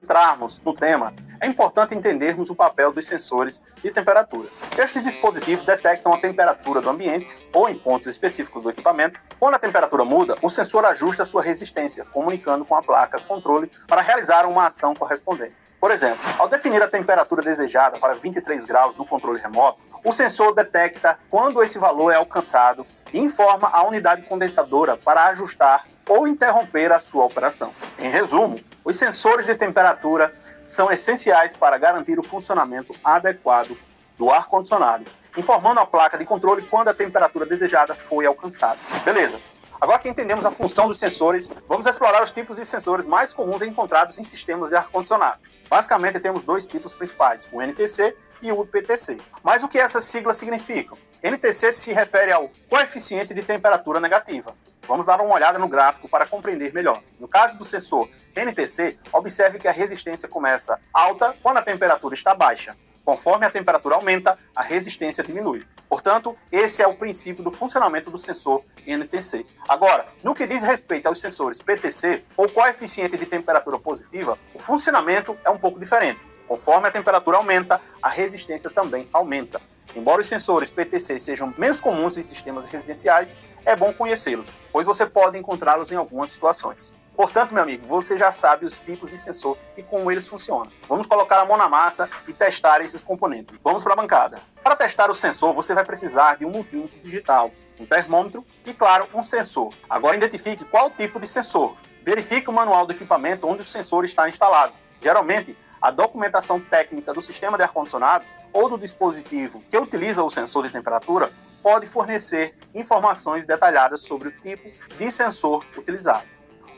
entrarmos no tema, é importante entendermos o papel dos sensores de temperatura. Estes dispositivos detectam a temperatura do ambiente ou em pontos específicos do equipamento. Quando a temperatura muda, o sensor ajusta a sua resistência, comunicando com a placa controle para realizar uma ação correspondente. Por exemplo, ao definir a temperatura desejada para 23 graus no controle remoto, o sensor detecta quando esse valor é alcançado e informa a unidade condensadora para ajustar ou interromper a sua operação. Em resumo, os sensores de temperatura são essenciais para garantir o funcionamento adequado do ar-condicionado, informando a placa de controle quando a temperatura desejada foi alcançada. Beleza. Agora que entendemos a função dos sensores, vamos explorar os tipos de sensores mais comuns encontrados em sistemas de ar-condicionado. Basicamente, temos dois tipos principais, o NTC e o PTC. Mas o que essas siglas significam? NTC se refere ao coeficiente de temperatura negativa. Vamos dar uma olhada no gráfico para compreender melhor. No caso do sensor NTC, observe que a resistência começa alta quando a temperatura está baixa. Conforme a temperatura aumenta, a resistência diminui. Portanto, esse é o princípio do funcionamento do sensor NTC. Agora, no que diz respeito aos sensores PTC, ou coeficiente de temperatura positiva, o funcionamento é um pouco diferente. Conforme a temperatura aumenta, a resistência também aumenta. Embora os sensores PTC sejam menos comuns em sistemas residenciais, é bom conhecê-los, pois você pode encontrá-los em algumas situações. Portanto, meu amigo, você já sabe os tipos de sensor e como eles funcionam. Vamos colocar a mão na massa e testar esses componentes. Vamos para a bancada. Para testar o sensor, você vai precisar de um multímetro digital, um termômetro e, claro, um sensor. Agora identifique qual tipo de sensor. Verifique o manual do equipamento onde o sensor está instalado. Geralmente, a documentação técnica do sistema de ar-condicionado ou do dispositivo que utiliza o sensor de temperatura pode fornecer informações detalhadas sobre o tipo de sensor utilizado.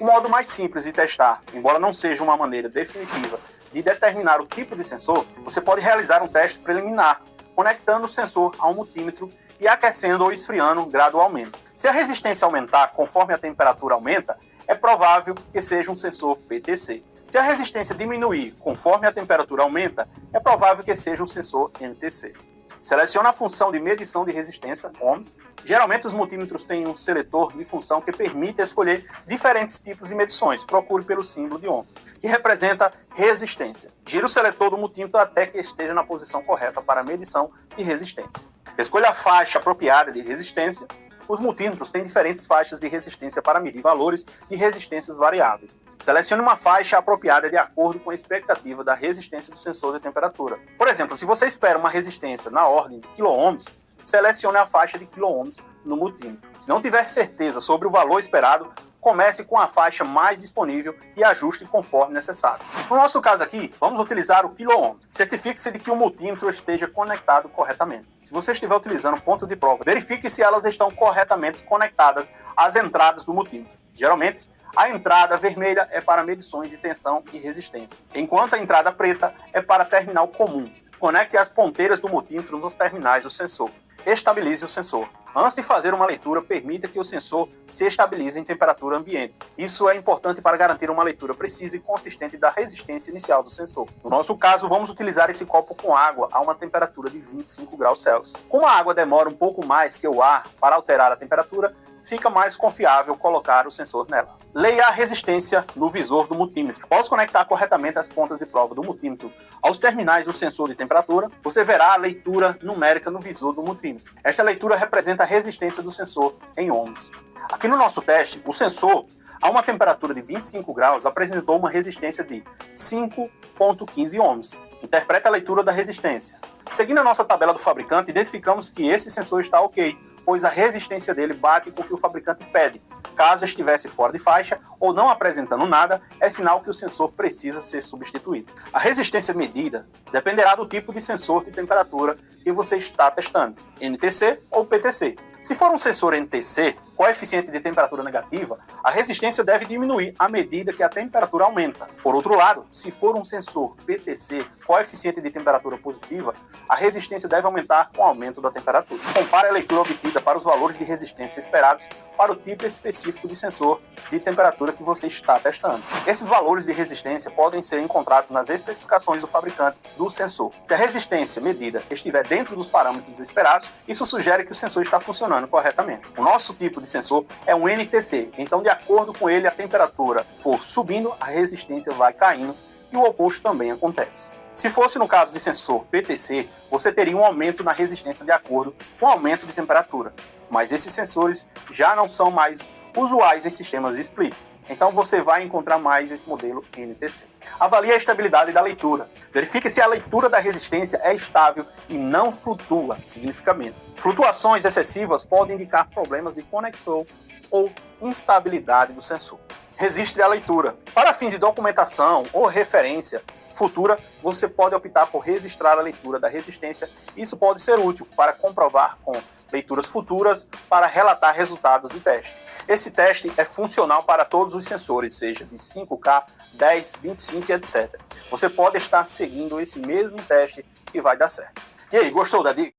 O modo mais simples de testar, embora não seja uma maneira definitiva de determinar o tipo de sensor, você pode realizar um teste preliminar, conectando o sensor a um multímetro e aquecendo ou esfriando gradualmente. Se a resistência aumentar conforme a temperatura aumenta, é provável que seja um sensor PTC. Se a resistência diminuir conforme a temperatura aumenta, é provável que seja um sensor NTC. Selecione a função de medição de resistência, ohms. Geralmente os multímetros têm um seletor de função que permite escolher diferentes tipos de medições. Procure pelo símbolo de ohms, que representa resistência. Gire o seletor do multímetro até que esteja na posição correta para a medição de resistência. Escolha a faixa apropriada de resistência. Os multímetros têm diferentes faixas de resistência para medir valores de resistências variáveis. Selecione uma faixa apropriada de acordo com a expectativa da resistência do sensor de temperatura. Por exemplo, se você espera uma resistência na ordem de kΩ, selecione a faixa de kΩ no multímetro. Se não tiver certeza sobre o valor esperado, comece com a faixa mais disponível e ajuste conforme necessário. No nosso caso aqui, vamos utilizar o kΩ. Certifique-se de que o multímetro esteja conectado corretamente. Se você estiver utilizando pontos de prova, verifique se elas estão corretamente conectadas às entradas do multímetro. Geralmente, a entrada vermelha é para medições de tensão e resistência, enquanto a entrada preta é para terminal comum. Conecte as ponteiras do multímetro nos terminais do sensor. Estabilize o sensor. Antes de fazer uma leitura, permita que o sensor se estabilize em temperatura ambiente. Isso é importante para garantir uma leitura precisa e consistente da resistência inicial do sensor. No nosso caso, vamos utilizar esse copo com água a uma temperatura de 25 graus Celsius. Como a água demora um pouco mais que o ar para alterar a temperatura, fica mais confiável colocar o sensor nela. Leia a resistência no visor do multímetro. Após conectar corretamente as pontas de prova do multímetro aos terminais do sensor de temperatura, você verá a leitura numérica no visor do multímetro. Esta leitura representa a resistência do sensor em ohms. Aqui no nosso teste, o sensor, a uma temperatura de 25 graus, apresentou uma resistência de 5,15 ohms. Interprete a leitura da resistência. Seguindo a nossa tabela do fabricante, identificamos que esse sensor está ok, pois a resistência dele bate com o que o fabricante pede. Caso estivesse fora de faixa ou não apresentando nada, é sinal que o sensor precisa ser substituído. A resistência medida dependerá do tipo de sensor de temperatura que você está testando, NTC ou PTC. Se for um sensor NTC, coeficiente de temperatura negativa, a resistência deve diminuir à medida que a temperatura aumenta. Por outro lado, se for um sensor PTC, coeficiente de temperatura positiva, a resistência deve aumentar com o aumento da temperatura. Compare a leitura obtida para os valores de resistência esperados para o tipo específico de sensor de temperatura que você está testando. Esses valores de resistência podem ser encontrados nas especificações do fabricante do sensor. Se a resistência medida estiver dentro dos parâmetros esperados, isso sugere que o sensor está funcionando corretamente. O nosso tipo de sensor é um NTC, então de acordo com ele a temperatura for subindo, a resistência vai caindo e o oposto também acontece. Se fosse no caso de sensor PTC, você teria um aumento na resistência de acordo com o aumento de temperatura, mas esses sensores já não são mais usuais em sistemas de split. Então você vai encontrar mais esse modelo NTC. Avalie a estabilidade da leitura. Verifique se a leitura da resistência é estável e não flutua significativamente. Flutuações excessivas podem indicar problemas de conexão ou instabilidade do sensor. Registre a leitura. Para fins de documentação ou referência futura, você pode optar por registrar a leitura da resistência. Isso pode ser útil para comprovar com leituras futuras para relatar resultados de teste. Esse teste é funcional para todos os sensores, seja de 5K, 10, 25 e etc. Você pode estar seguindo esse mesmo teste que vai dar certo. E aí, gostou da dica?